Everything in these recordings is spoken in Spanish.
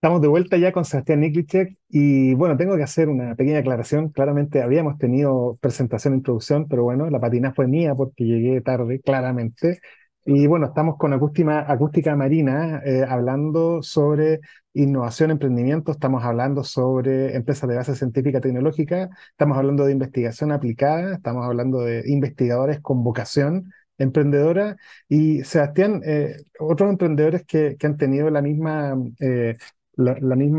Estamos de vuelta ya con Sebastián Niklicek y bueno, tengo que hacer una pequeña aclaración. Claramente habíamos tenido presentación e introducción, pero bueno, la patina fue mía porque llegué tarde, claramente. Y bueno, estamos con Acústica Marina hablando sobre innovación, emprendimiento, estamos hablando sobre empresas de base científica tecnológica, estamos hablando de investigación aplicada, estamos hablando de investigadores con vocación emprendedora. Y Sebastián, otros emprendedores que han tenido la misma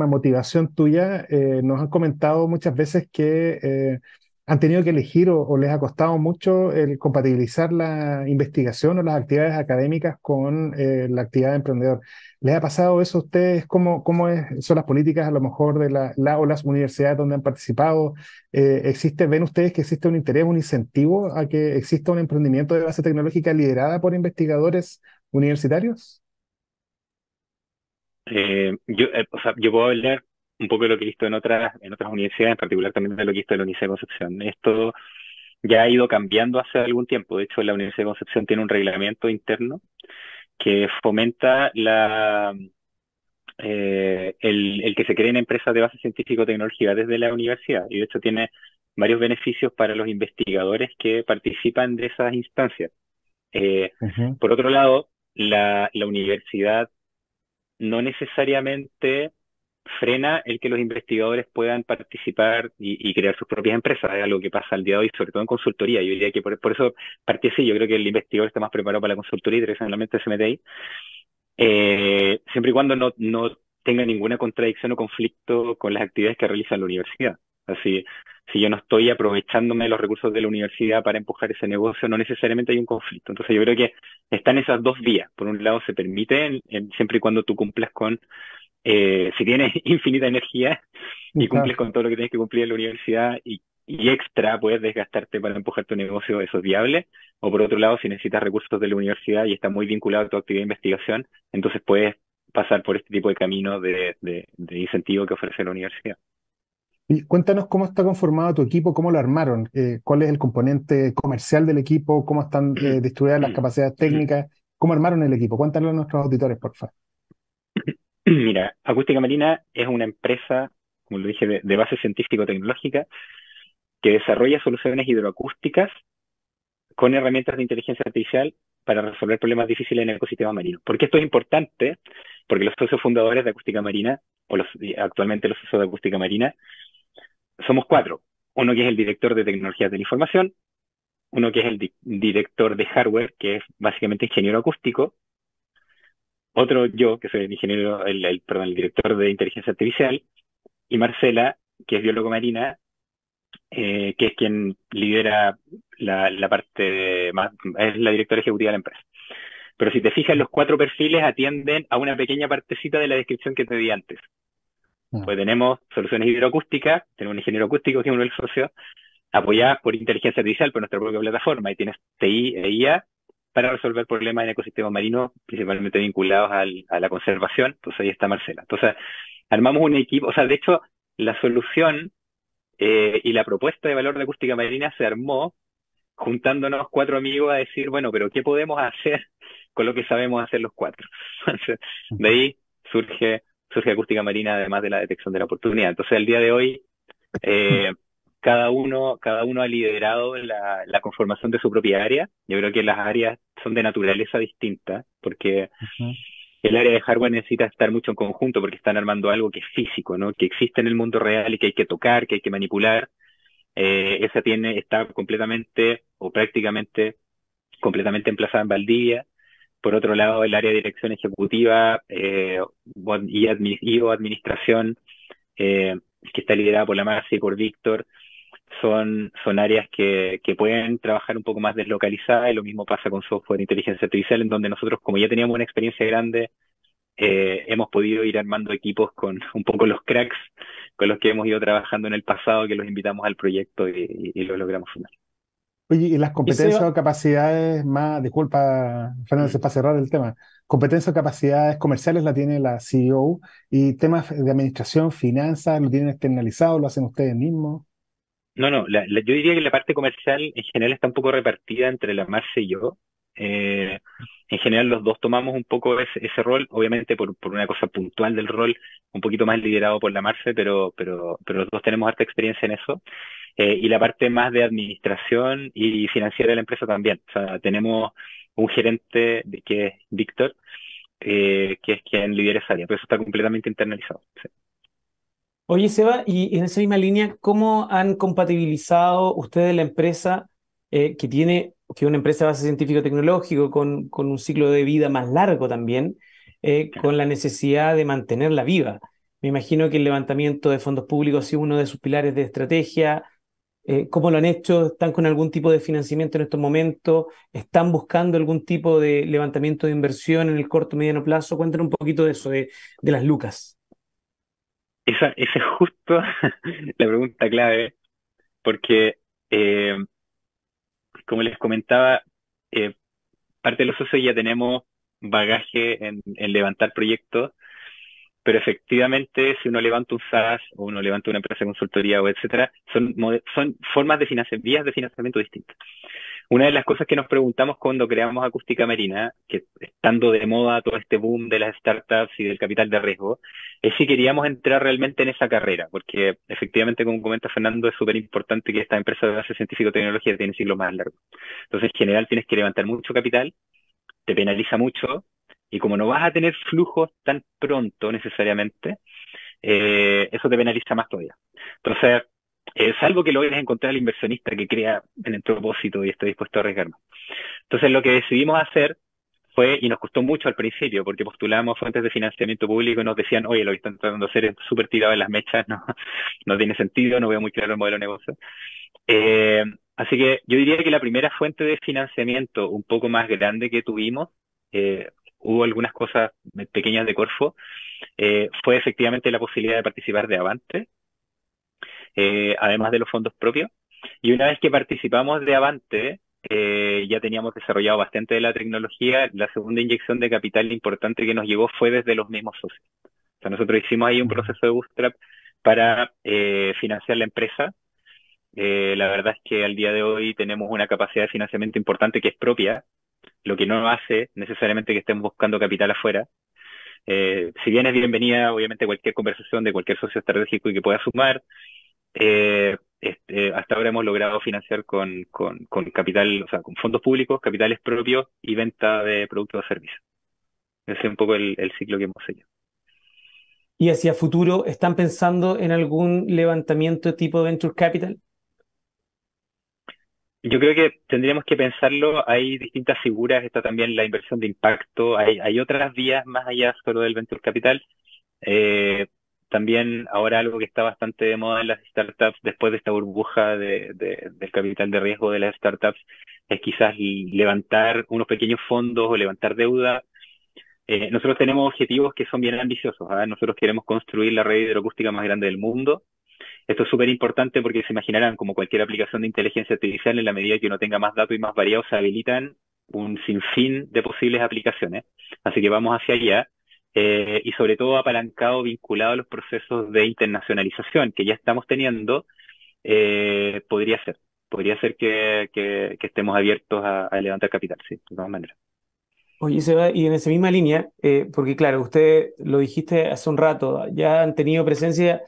motivación tuya, nos han comentado muchas veces que han tenido que elegir o les ha costado mucho el compatibilizar la investigación o las actividades académicas con la actividad de emprendedor. ¿Les ha pasado eso a ustedes? Son las políticas a lo mejor de o las universidades donde han participado? ¿Ven ustedes que existe un interés, un incentivo a que exista un emprendimiento de base tecnológica liderada por investigadores universitarios? O sea, yo puedo hablar un poco de lo que he visto en otras universidades, en particular también de lo que he visto en la Universidad de Concepción. Esto ya ha ido cambiando hace algún tiempo. De hecho, la Universidad de Concepción tiene un reglamento interno que fomenta el que se creen empresas de base científico-tecnológica desde la universidad. Y de hecho tiene varios beneficios para los investigadores que participan de esas instancias. Eh, Ujú. por otro lado, la universidad no necesariamente frena el que los investigadores puedan participar y crear sus propias empresas. Es algo que pasa al día de hoy, sobre todo en consultoría. Yo diría que por eso partí así. Yo creo que el investigador está más preparado para la consultoría y tradicionalmente se mete ahí. Siempre y cuando no tenga ninguna contradicción o conflicto con las actividades que realiza la universidad. Así, si yo no estoy aprovechándome de los recursos de la universidad para empujar ese negocio, no necesariamente hay un conflicto. Entonces yo creo que están esas dos vías. Por un lado, se permite, siempre y cuando tú cumplas con si tienes infinita energía y Claro. cumples con todo lo que tienes que cumplir en la universidad y extra puedes desgastarte para empujar tu negocio, eso es viable. O por otro lado, si necesitas recursos de la universidad y está muy vinculado a tu actividad de investigación, entonces puedes pasar por este tipo de camino de incentivo que ofrece la universidad. Y cuéntanos cómo está conformado tu equipo, cómo lo armaron, cuál es el componente comercial del equipo, cómo están distribuidas las capacidades técnicas, cómo armaron el equipo. Cuéntanos a nuestros auditores, por favor. Mira, Acústica Marina es una empresa, como lo dije, de base científico-tecnológica que desarrolla soluciones hidroacústicas con herramientas de inteligencia artificial para resolver problemas difíciles en el ecosistema marino. ¿Por qué esto es importante? Porque los socios fundadores de Acústica Marina, actualmente los socios de Acústica Marina, somos cuatro. Uno que es el director de tecnologías de la información, uno que es el director de hardware, que es básicamente ingeniero acústico, otro yo, que soy el ingeniero, perdón, el director de inteligencia artificial, y Marcela, que es biólogo marina, que es quien lidera la parte más, es la directora ejecutiva de la empresa. Pero si te fijas, los cuatro perfiles atienden a una pequeña partecita de la descripción que te di antes. Mm. Pues tenemos soluciones hidroacústicas, tenemos un ingeniero acústico que es uno de los socios, apoyadas por inteligencia artificial por nuestra propia plataforma, y tienes TI e IA para resolver problemas en ecosistemas marinos, principalmente vinculados a la conservación. Entonces ahí está Marcela. Entonces armamos un equipo, o sea, de hecho, la solución y la propuesta de valor de acústica marina se armó juntándonos cuatro amigos a decir, bueno, pero ¿qué podemos hacer con lo que sabemos hacer los cuatro? Entonces, de Ujú. ahí surge acústica marina, además de la detección de la oportunidad. Entonces, al día de hoy, eh, cada uno ha liderado la conformación de su propia área. Yo creo que las áreas son de naturaleza distinta, porque Ujú. el área de hardware necesita estar mucho en conjunto, porque están armando algo que es físico, ¿no? Que existe en el mundo real y que hay que tocar, que hay que manipular. Está completamente o prácticamente completamente emplazada en Valdivia. Por otro lado, el área de dirección ejecutiva y o administración, que está liderada por la Marcia y por Víctor, son áreas que pueden trabajar un poco más deslocalizadas, y lo mismo pasa con software e inteligencia artificial, en donde nosotros, como ya teníamos una experiencia grande, hemos podido ir armando equipos con un poco los cracks con los que hemos ido trabajando en el pasado, que los invitamos al proyecto y lo logramos fundar. Oye, y las Y competencias Seba, o capacidades más, disculpa, Fernández, para cerrar el tema, competencias o capacidades comerciales la tiene la CEO y temas de administración, finanzas, lo tienen externalizado, lo hacen ustedes mismos. No, no, yo diría que la parte comercial en general está un poco repartida entre la Marce y yo. En general los dos tomamos un poco ese rol, obviamente por una cosa puntual del rol, un poquito más liderado por la Marce, pero los dos tenemos harta experiencia en eso. Y la parte más de administración y financiera de la empresa también. O sea, tenemos un gerente que es Víctor, que es quien lidera esa área, pero eso está completamente internalizado. Sí. Oye, Seba, y en esa misma línea, ¿cómo han compatibilizado ustedes la empresa que es una empresa de base científico-tecnológico con un ciclo de vida más largo también, con la necesidad de mantenerla viva? Me imagino que el levantamiento de fondos públicos ha sido uno de sus pilares de estrategia. ¿Cómo lo han hecho? ¿Están con algún tipo de financiamiento en estos momentos? ¿Están buscando algún tipo de levantamiento de inversión en el corto o mediano plazo? Cuéntanos un poquito de eso, de las lucas. Esa es justo la pregunta clave, porque, eh, como les comentaba, eh, parte de los socios ya tenemos bagaje en levantar proyectos, pero efectivamente, si uno levanta un SaaS o uno levanta una empresa de consultoría o etcétera, son formas de financiamiento, vías de financiamiento distintas. Una de las cosas que nos preguntamos cuando creamos Acústica Marina, que estando de moda todo este boom de las startups y del capital de riesgo, es si queríamos entrar realmente en esa carrera, porque efectivamente, como comenta Fernando, es súper importante que esta empresa de base científico-tecnología tiene ciclos más largos. Entonces, en general, tienes que levantar mucho capital, te penaliza mucho, y como no vas a tener flujos tan pronto necesariamente, eso te penaliza más todavía. Entonces, salvo que logres encontrar al inversionista que crea en el propósito y esté dispuesto a arriesgar más. Entonces, lo que decidimos hacer fue, y nos costó mucho al principio, porque postulamos fuentes de financiamiento público y nos decían, oye, lo que están tratando de hacer es súper tirado en las mechas, no, no tiene sentido, no veo muy claro el modelo de negocio. Así que yo diría que la primera fuente de financiamiento un poco más grande que tuvimos, hubo algunas cosas pequeñas de Corfo, fue efectivamente la posibilidad de participar de Avante, además de los fondos propios. Y una vez que participamos de Avante, ya teníamos desarrollado bastante de la tecnología. La segunda inyección de capital importante que nos llegó fue desde los mismos socios. O sea, nosotros hicimos ahí un proceso de bootstrap para financiar la empresa. La verdad es que al día de hoy tenemos una capacidad de financiamiento importante que es propia, lo que no hace necesariamente que estemos buscando capital afuera. Si bien es bienvenida, obviamente, cualquier conversación de cualquier socio estratégico y que pueda sumar, hasta ahora hemos logrado financiar con capital, o sea, con fondos públicos, capitales propios y venta de productos o servicios. Ese es un poco el ciclo que hemos seguido. Y hacia futuro, ¿están pensando en algún levantamiento tipo Venture Capital? Yo creo que tendríamos que pensarlo. Hay distintas figuras, está también la inversión de impacto, hay otras vías más allá solo del venture capital. Eh, También ahora algo que está bastante de moda en las startups después de esta burbuja del capital de riesgo de las startups es quizás levantar unos pequeños fondos o levantar deuda. Nosotros tenemos objetivos que son bien ambiciosos, ¿ah? Nosotros queremos construir la red hidroacústica más grande del mundo. Esto es súper importante porque se imaginarán, como cualquier aplicación de inteligencia artificial, en la medida que uno tenga más datos y más variados, se habilitan un sinfín de posibles aplicaciones. Así que vamos hacia allá. Y sobre todo apalancado, vinculado a los procesos de internacionalización que ya estamos teniendo, podría ser. Podría ser que estemos abiertos a levantar capital, sí, de todas maneras. Oye, Seba, y en esa misma línea, porque claro, usted lo dijiste hace un rato, ya han tenido presencia,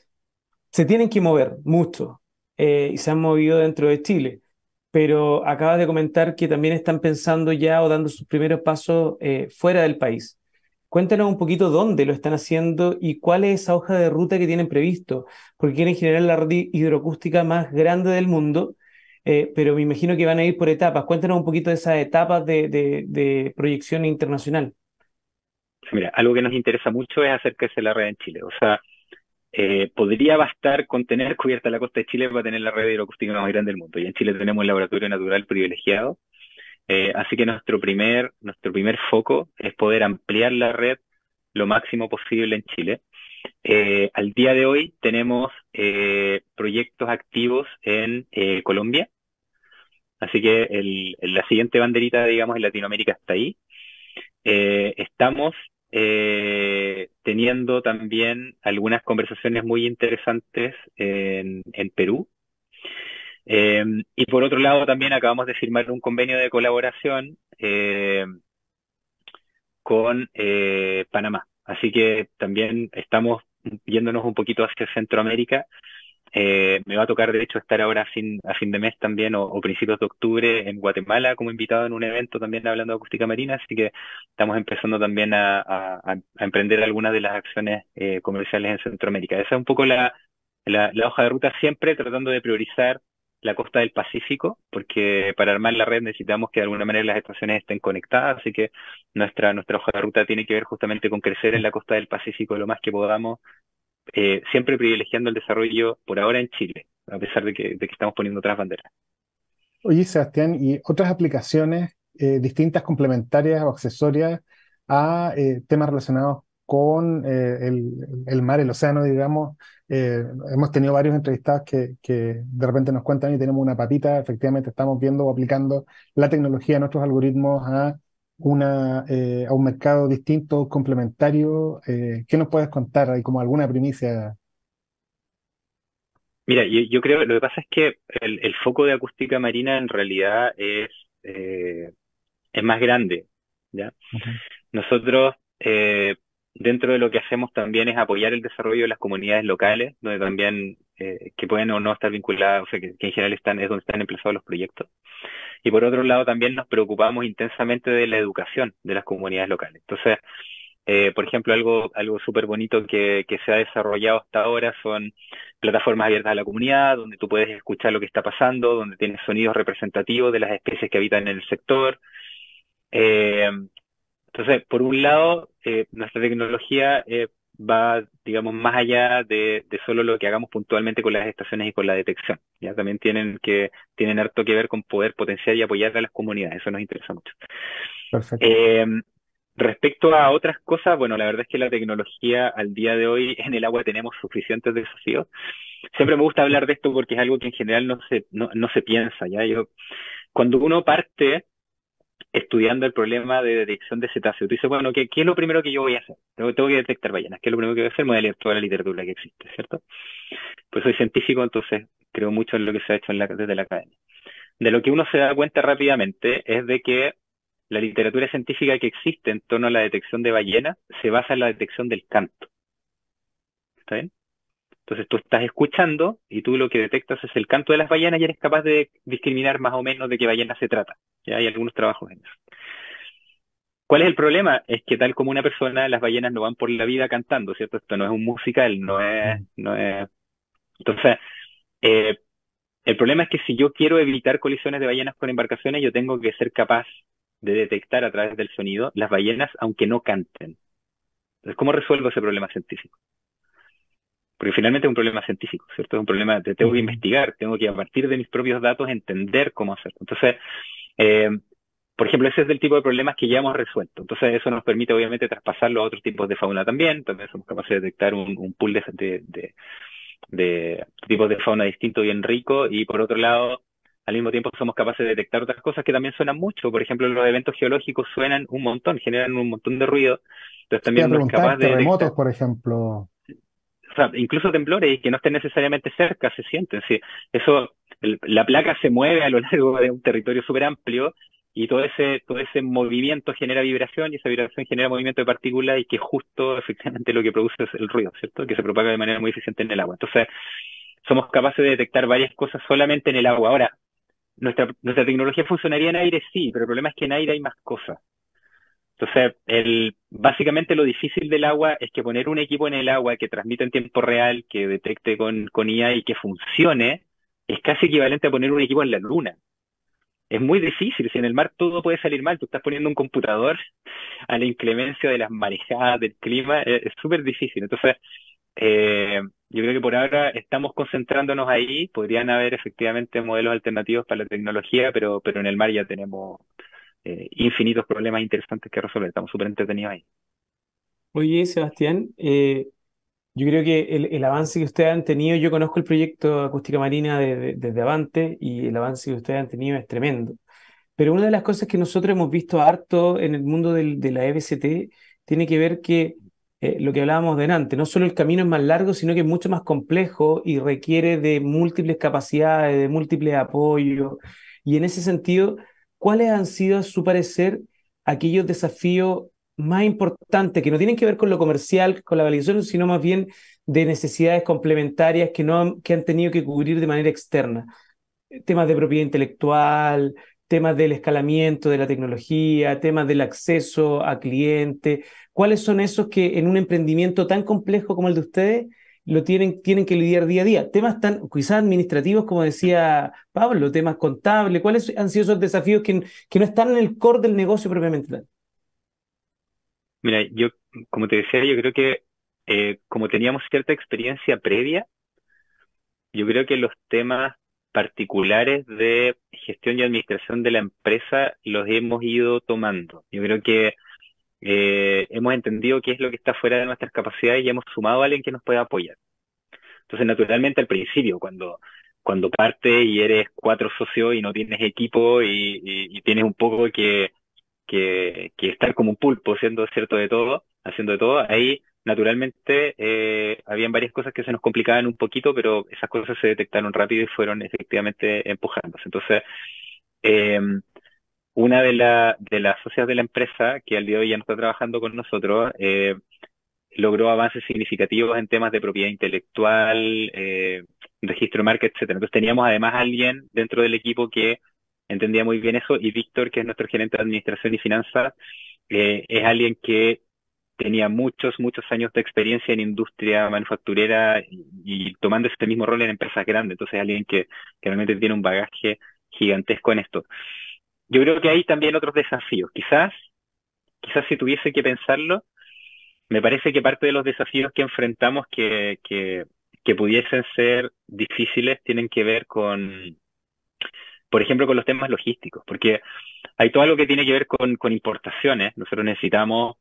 se tienen que mover mucho y se han movido dentro de Chile, pero acabas de comentar que también están pensando ya o dando sus primeros pasos fuera del país. Cuéntanos un poquito dónde lo están haciendo y cuál es esa hoja de ruta que tienen previsto, porque quieren generar la red hidroacústica más grande del mundo, pero me imagino que van a ir por etapas. Cuéntanos un poquito de esas etapas de proyección internacional. Mira, algo que nos interesa mucho es hacer crecer la red en Chile. O sea, podría bastar con tener cubierta la costa de Chile para tener la red hidroacústica más grande del mundo. Y en Chile tenemos un laboratorio natural privilegiado. Así que nuestro primer foco es poder ampliar la red lo máximo posible en Chile. Al día de hoy tenemos proyectos activos en Colombia. Así que la siguiente banderita, digamos, en Latinoamérica está ahí. Estamos teniendo también algunas conversaciones muy interesantes en Perú. Eh, y por otro lado, también acabamos de firmar un convenio de colaboración con Panamá. Así que también estamos yéndonos un poquito hacia Centroamérica. Me va a tocar, de hecho, estar ahora a fin de mes también o principios de octubre en Guatemala como invitado en un evento también hablando de acústica marina, así que estamos empezando también a emprender algunas de las acciones comerciales en Centroamérica. Esa es un poco la hoja de ruta, siempre tratando de priorizar la costa del Pacífico, porque para armar la red necesitamos que de alguna manera las estaciones estén conectadas, así que nuestra hoja de ruta tiene que ver justamente con crecer en la costa del Pacífico lo más que podamos, siempre privilegiando el desarrollo por ahora en Chile, a pesar de que estamos poniendo otras banderas. Oye, Sebastián, ¿y otras aplicaciones distintas, complementarias o accesorias a temas relacionados con el mar, el océano, digamos? Hemos tenido varios entrevistados que de repente nos cuentan y tenemos una papita, efectivamente estamos viendo o aplicando la tecnología de nuestros algoritmos a un mercado distinto, complementario. ¿Qué nos puedes contar? ¿Hay como alguna primicia? Mira, yo creo, lo que pasa es que el foco de acústica marina en realidad es más grande, ¿ya? Ujú. Nosotros, dentro de lo que hacemos también es apoyar el desarrollo de las comunidades locales, donde también, que pueden o no estar vinculadas, o sea, que en general es donde están emplazados los proyectos. Y por otro lado, también nos preocupamos intensamente de la educación de las comunidades locales. Entonces, por ejemplo, algo súper bonito que se ha desarrollado hasta ahora son plataformas abiertas a la comunidad, donde tú puedes escuchar lo que está pasando, donde tienes sonidos representativos de las especies que habitan en el sector. Eh, entonces, por un lado, nuestra tecnología va, digamos, más allá de solo lo que hagamos puntualmente con las estaciones y con la detección. Ya también tienen harto que ver con poder potenciar y apoyar a las comunidades. Eso nos interesa mucho. Perfecto. Eh, Respecto a otras cosas, bueno, la verdad es que la tecnología al día de hoy en el agua tenemos suficientes desafíos. Siempre me gusta hablar de esto porque es algo que en general no se piensa, ¿ya? Cuando uno parte estudiando el problema de detección de cetáceos, tú dices, bueno, ¿qué es lo primero que yo voy a hacer? Tengo que detectar ballenas. ¿Qué es lo primero que voy a hacer? Me voy a leer toda la literatura que existe, ¿cierto? Pues soy científico, entonces creo mucho en lo que se ha hecho desde la academia. De lo que uno se da cuenta rápidamente es de que la literatura científica que existe en torno a la detección de ballenas se basa en la detección del canto. ¿Está bien? Entonces tú estás escuchando y tú lo que detectas es el canto de las ballenas y eres capaz de discriminar más o menos de qué ballena se trata. Ya hay algunos trabajos en eso. ¿Cuál es el problema? Es que tal como una persona, las ballenas no van por la vida cantando, ¿cierto? Esto no es un musical, Mm. no es. Entonces, eh, el problema es que si yo quiero evitar colisiones de ballenas con embarcaciones, yo tengo que ser capaz de detectar a través del sonido las ballenas aunque no canten. Entonces, ¿cómo resuelvo ese problema científico? Porque finalmente es un problema científico, ¿cierto? Es un problema que tengo que Ujú. investigar, tengo que a partir de mis propios datos entender cómo hacerlo. Entonces, eh, por ejemplo, ese es el tipo de problemas que ya hemos resuelto. Entonces, eso nos permite obviamente traspasarlo a otros tipos de fauna también. También somos capaces de detectar un pool de tipos de fauna distinto bien rico. Y por otro lado, al mismo tiempo somos capaces de detectar otras cosas que también suenan mucho. Por ejemplo, los eventos geológicos suenan un montón, generan un montón de ruido. Entonces Te iba también a uno es capaz preguntar, de terremotos, detectar, por ejemplo. o sea, incluso temblores y que no estén necesariamente cerca, se sienten. Sí, eso, la placa se mueve a lo largo de un territorio súper amplio y todo ese movimiento genera vibración y esa vibración genera movimiento de partículas y que justo efectivamente lo que produce es el ruido, ¿cierto? Que se propaga de manera muy eficiente en el agua. Entonces, somos capaces de detectar varias cosas solamente en el agua. Ahora, nuestra tecnología funcionaría en aire, sí, pero el problema es que en aire hay más cosas. Entonces, básicamente lo difícil del agua es que poner un equipo en el agua que transmita en tiempo real, que detecte con IA y que funcione, es casi equivalente a poner un equipo en la luna. Es muy difícil, si en el mar todo puede salir mal, tú estás poniendo un computador a la inclemencia de las marejadas, del clima, es súper difícil. Entonces, yo creo que por ahora estamos concentrándonos ahí, podrían haber efectivamente modelos alternativos para la tecnología, pero en el mar ya tenemos infinitos problemas interesantes que resolver. Estamos súper entretenidos ahí. Oye, Sebastián, yo creo que el avance que ustedes han tenido, yo conozco el proyecto Acústica Marina desde Avante y el avance que ustedes han tenido es tremendo. Pero una de las cosas que nosotros hemos visto harto en el mundo de la EBCT tiene que ver que lo que hablábamos delante, no solo el camino es más largo, sino que es mucho más complejo y requiere de múltiples capacidades, de múltiples apoyos. Y en ese sentido, ¿cuáles han sido, a su parecer, aquellos desafíos más importantes que no tienen que ver con lo comercial, con la validación, sino más bien de necesidades complementarias que, no han, que han tenido que cubrir de manera externa? Temas de propiedad intelectual, temas del escalamiento de la tecnología, temas del acceso a clientes. ¿Cuáles son esos que en un emprendimiento tan complejo como el de ustedes tienen que lidiar día a día? Temas tan quizás administrativos, como decía Pablo, temas contables. ¿Cuáles han sido esos desafíos que no están en el core del negocio propiamente tal? Mira, yo, como te decía, yo creo que como teníamos cierta experiencia previa, yo creo que los temas particulares de gestión y administración de la empresa los hemos ido tomando. Yo creo que hemos entendido qué es lo que está fuera de nuestras capacidades y hemos sumado a alguien que nos pueda apoyar. Entonces, naturalmente, al principio, cuando partes y eres cuatro socios y no tienes equipo y tienes un poco que estar como un pulpo, siendo cierto de todo, haciendo de todo, ahí naturalmente habían varias cosas que se nos complicaban un poquito, pero esas cosas se detectaron rápido y fueron efectivamente empujándose. Entonces, eh, una de las socias de la empresa, que al día de hoy ya no está trabajando con nosotros, logró avances significativos en temas de propiedad intelectual, registro de marca, etcétera. Entonces teníamos además alguien dentro del equipo que entendía muy bien eso, y Víctor, que es nuestro gerente de administración y finanzas, es alguien que tenía muchos años de experiencia en industria manufacturera y tomando este mismo rol en empresas grandes. Entonces alguien que realmente tiene un bagaje gigantesco en esto. Yo creo que hay también otros desafíos. Quizás si tuviese que pensarlo, me parece que parte de los desafíos que enfrentamos que pudiesen ser difíciles tienen que ver con, por ejemplo, con los temas logísticos, porque hay todo algo que tiene que ver con importaciones. Nosotros necesitamos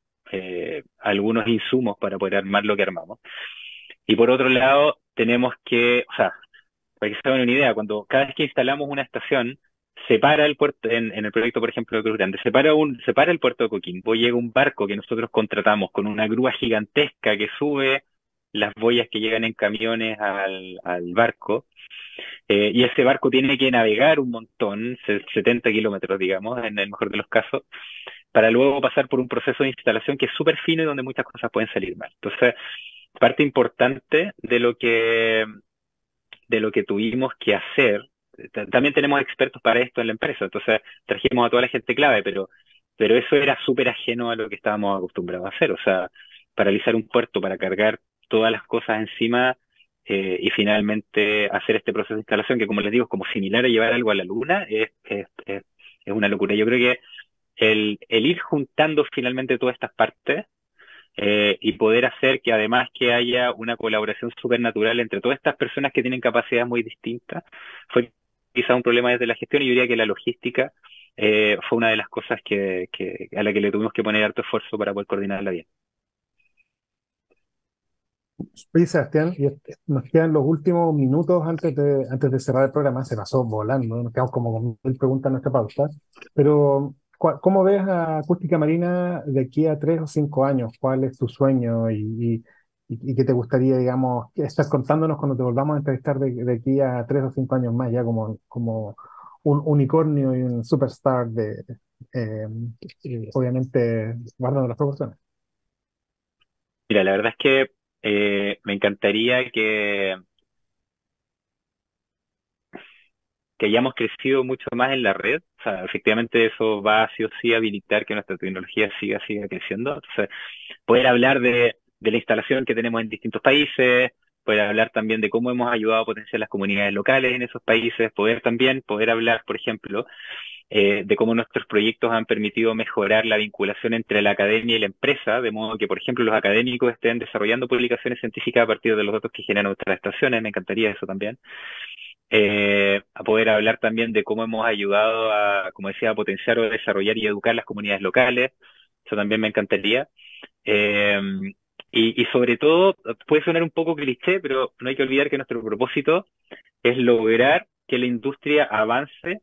algunos insumos para poder armar lo que armamos. Y por otro lado, tenemos que, o sea, para que se hagan una idea, cuando cada vez que instalamos una estación, separa el puerto, en el proyecto, por ejemplo, de Cruz Grande, separa el puerto de Coquimbo, llega un barco que nosotros contratamos con una grúa gigantesca que sube las boyas que llegan en camiones al barco, y ese barco tiene que navegar un montón, 70 kilómetros, digamos, en el mejor de los casos, para luego pasar por un proceso de instalación que es súper fino y donde muchas cosas pueden salir mal. Entonces, parte importante de lo que tuvimos que hacer. También tenemos expertos para esto en la empresa, entonces trajimos a toda la gente clave, pero eso era súper ajeno a lo que estábamos acostumbrados a hacer. O sea, paralizar un puerto para cargar todas las cosas encima y finalmente hacer este proceso de instalación que, como les digo, es como similar a llevar algo a la luna, es una locura. Yo creo que el ir juntando finalmente todas estas partes y poder hacer que además que haya una colaboración súper natural entre todas estas personas que tienen capacidades muy distintas, fue quizá un problema desde la gestión, y yo diría que la logística fue una de las cosas a la que le tuvimos que poner harto esfuerzo para poder coordinarla bien. Oye, Sebastián, nos quedan los últimos minutos antes de cerrar el programa. Se pasó volando, ¿no? Nos quedamos como con 1000 preguntas en nuestra pauta. Pero, ¿cómo ves a Acústica Marina de aquí a 3 o 5 años? ¿Cuál es tu sueño y qué te gustaría, digamos, que estás contándonos cuando te volvamos a entrevistar de aquí a 3 o 5 años más, ya como un unicornio y un superstar eh, obviamente, guardando las proporciones? Mira, la verdad es que me encantaría que hayamos crecido mucho más en la red. O sea, efectivamente eso va sí o sí a habilitar que nuestra tecnología siga creciendo. Entonces, poder hablar de la instalación que tenemos en distintos países, poder hablar también de cómo hemos ayudado a potenciar las comunidades locales en esos países, poder hablar, por ejemplo, de cómo nuestros proyectos han permitido mejorar la vinculación entre la academia y la empresa, de modo que, por ejemplo, los académicos estén desarrollando publicaciones científicas a partir de los datos que generan nuestras estaciones. Me encantaría eso también. A poder hablar también de cómo hemos ayudado a, como decía, a potenciar o desarrollar y educar las comunidades locales. Eso también me encantaría. Eh, y sobre todo, puede sonar un poco cliché, pero no hay que olvidar que nuestro propósito es lograr que la industria avance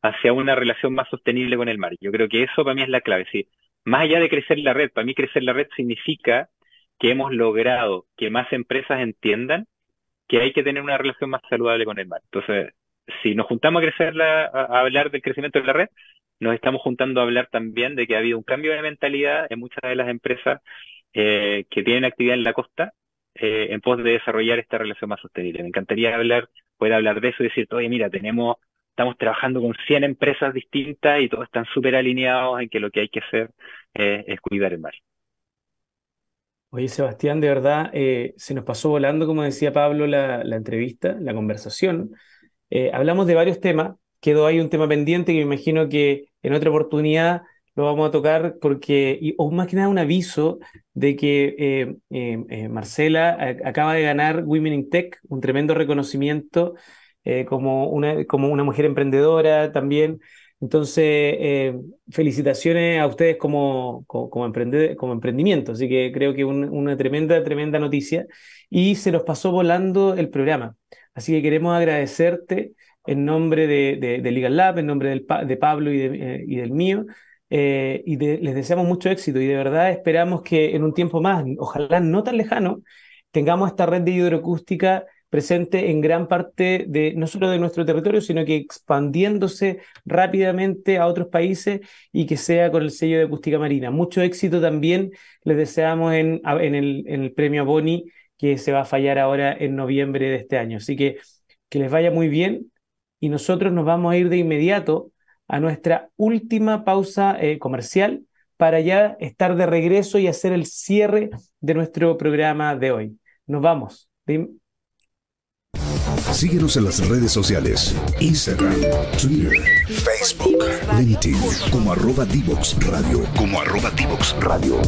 hacia una relación más sostenible con el mar. Yo creo que eso para mí es la clave. Sí. Más allá de crecer la red, para mí crecer la red significa que hemos logrado que más empresas entiendan que hay que tener una relación más saludable con el mar. Entonces, si nos juntamos a a hablar del crecimiento de la red, nos estamos juntando a hablar también de que ha habido un cambio de mentalidad en muchas de las empresas que tienen actividad en la costa en pos de desarrollar esta relación más sostenible. Me encantaría poder hablar de eso y decir, oye, mira, estamos trabajando con 100 empresas distintas y todos están súper alineados en que lo que hay que hacer es cuidar el mar. Oye, Sebastián, de verdad, se nos pasó volando, como decía Pablo, la entrevista, la conversación. Hablamos de varios temas, quedó ahí un tema pendiente que me imagino que en otra oportunidad lo vamos a tocar o más que nada un aviso de que Marcela acaba de ganar Women in Tech, un tremendo reconocimiento como una mujer emprendedora también. Entonces, felicitaciones a ustedes como emprendimiento. Así que creo que una tremenda noticia. Y se nos pasó volando el programa. Así que queremos agradecerte en nombre de Legal Lab, en nombre de Pablo y del mío. Les deseamos mucho éxito y de verdad esperamos que en un tiempo más, ojalá no tan lejano, tengamos esta red de hidroacústica presente en gran parte no solo de nuestro territorio, sino que expandiéndose rápidamente a otros países y que sea con el sello de acústica marina. Mucho éxito también les deseamos en el premio Boni, que se va a fallar ahora en noviembre de este año. Así que les vaya muy bien y nosotros nos vamos a ir de inmediato a nuestra última pausa comercial para ya estar de regreso y hacer el cierre de nuestro programa de hoy. Nos vamos. Síguenos en las redes sociales, Instagram, Twitter, Facebook, LinkedIn, como @Divox Radio.